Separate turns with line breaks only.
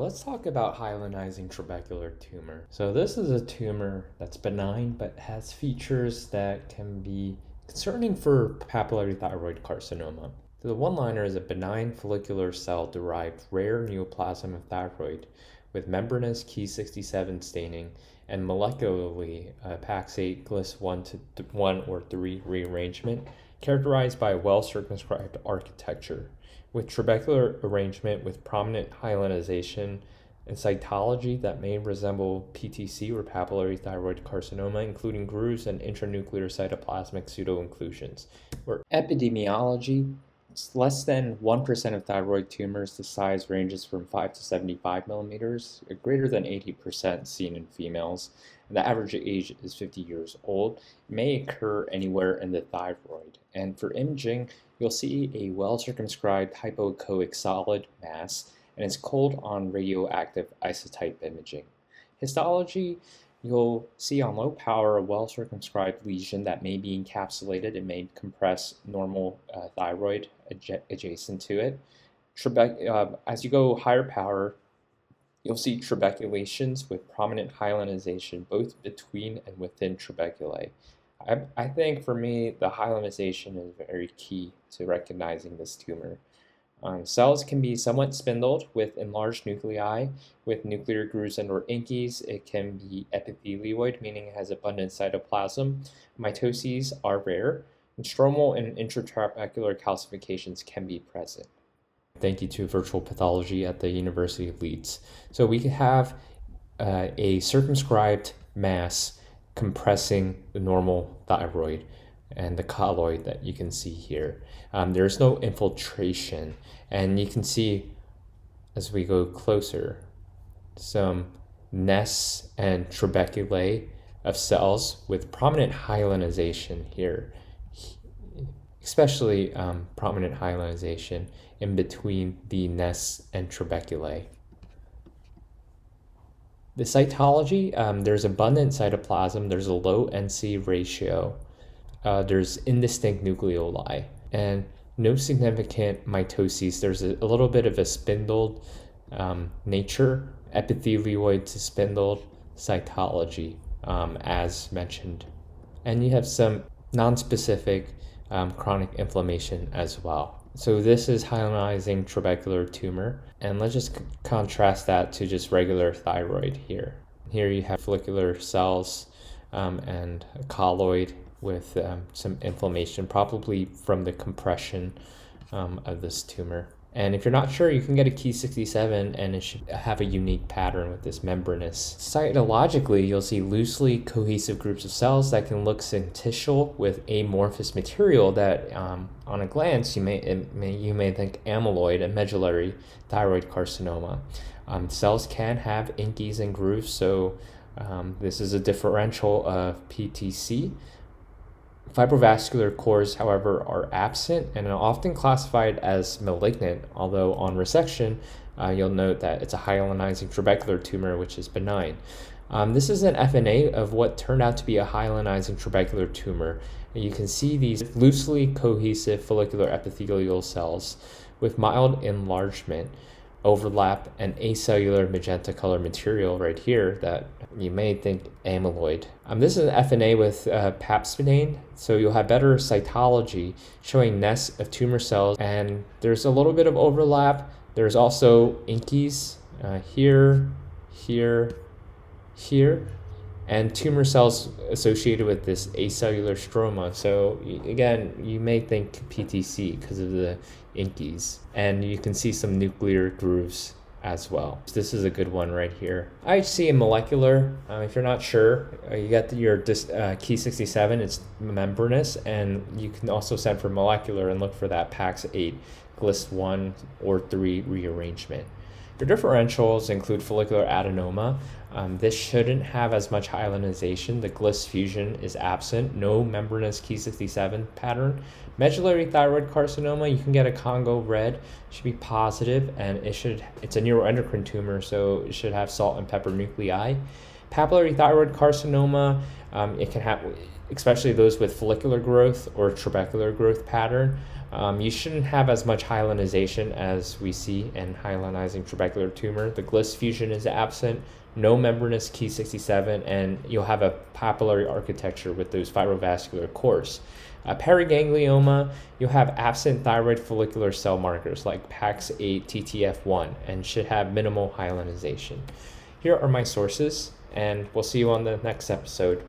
Let's talk about hyalinizing trabecular tumor. So this is a tumor that's benign but has features that can be concerning for papillary thyroid carcinoma. So the one-liner is a benign follicular cell-derived rare neoplasm of thyroid with membranous Ki67 staining and molecularly Pax8 Glis1 or 3 rearrangement characterized by a well-circumscribed architecture with trabecular arrangement with prominent hyalinization and cytology that may resemble PTC or papillary thyroid carcinoma, including grooves and intranuclear cytoplasmic pseudo-inclusions. Or epidemiology, it's less than 1% of thyroid tumors. The size ranges from 5 to 75 millimeters, greater than 80% seen in females. And the average age is 50 years old. It may occur anywhere in the thyroid. And for imaging, you'll see a well-circumscribed hypoechoic solid mass, and it's cold on radioactive isotype imaging. Histology, you'll see on low power a well-circumscribed lesion that may be encapsulated and may compress normal thyroid adjacent to it. As you go higher power, you'll see trabeculations with prominent hyalinization both between and within trabeculae. I think for me, the hyalinization is very key to recognizing this tumor. Cells can be somewhat spindled with enlarged nuclei, with nuclear grooves and or inkies. It can be epithelioid, meaning it has abundant cytoplasm. Mitoses are rare, and stromal and intratrabecular calcifications can be present. Thank you to Virtual Pathology at the University of Leeds. So we could have a circumscribed mass compressing the normal thyroid and the colloid that you can see here. There's no infiltration, and you can see as we go closer some nests and trabeculae of cells with prominent hyalinization here, especially prominent hyalinization in between the nests and trabeculae. The cytology, there's abundant cytoplasm, there's a low NC ratio, there's indistinct nucleoli, and no significant mitoses. There's a little bit of a spindled nature, epithelioid to spindled cytology, as mentioned. And you have some non-specific chronic inflammation as well. So this is hyalinizing trabecular tumor, and let's just contrast that to just regular thyroid here. Here you have follicular cells and a colloid with some inflammation, probably from the compression of this tumor. And if you're not sure, you can get a Ki67 and it should have a unique pattern with this membranous. Cytologically, you'll see loosely cohesive groups of cells that can look syncytial with amorphous material that on a glance you may think amyloid and medullary thyroid carcinoma. Cells can have inkies and grooves, so this is a differential of PTC. Fibrovascular cores, however, are absent and are often classified as malignant, although on resection, you'll note that it's a hyalinizing trabecular tumor, which is benign. This is an FNA of what turned out to be a hyalinizing trabecular tumor. You can see these loosely cohesive follicular epithelial cells with mild enlargement, overlap, and acellular magenta color material right here that you may think amyloid. This is an FNA with pap stain, so you'll have better cytology showing nests of tumor cells, and there's a little bit of overlap. There's also inkies here, and tumor cells associated with this acellular stroma. So again, you may think PTC because of the inkies, and you can see some nuclear grooves as well. This is a good one right here. IHC and molecular, if you're not sure, you got your Ki67, it's membranous, and you can also send for molecular and look for that Pax8 Glis1 or 3 rearrangement. Your differentials include follicular adenoma. This shouldn't have as much hyalinization. The Glis fusion is absent. No membranous Ki67 pattern. Medullary thyroid carcinoma, you can get a Congo red. Should be positive, and it's a neuroendocrine tumor, so it should have salt and pepper nuclei. Papillary thyroid carcinoma, it can have, especially those with follicular growth or trabecular growth pattern. You shouldn't have as much hyalinization as we see in hyalinizing trabecular tumor. The Gliss fusion is absent, no membranous Ki67, and you'll have a papillary architecture with those fibrovascular cores. Periganglioma, you'll have absent thyroid follicular cell markers like PAX8, TTF1, and should have minimal hyalinization. Here are my sources, and we'll see you on the next episode.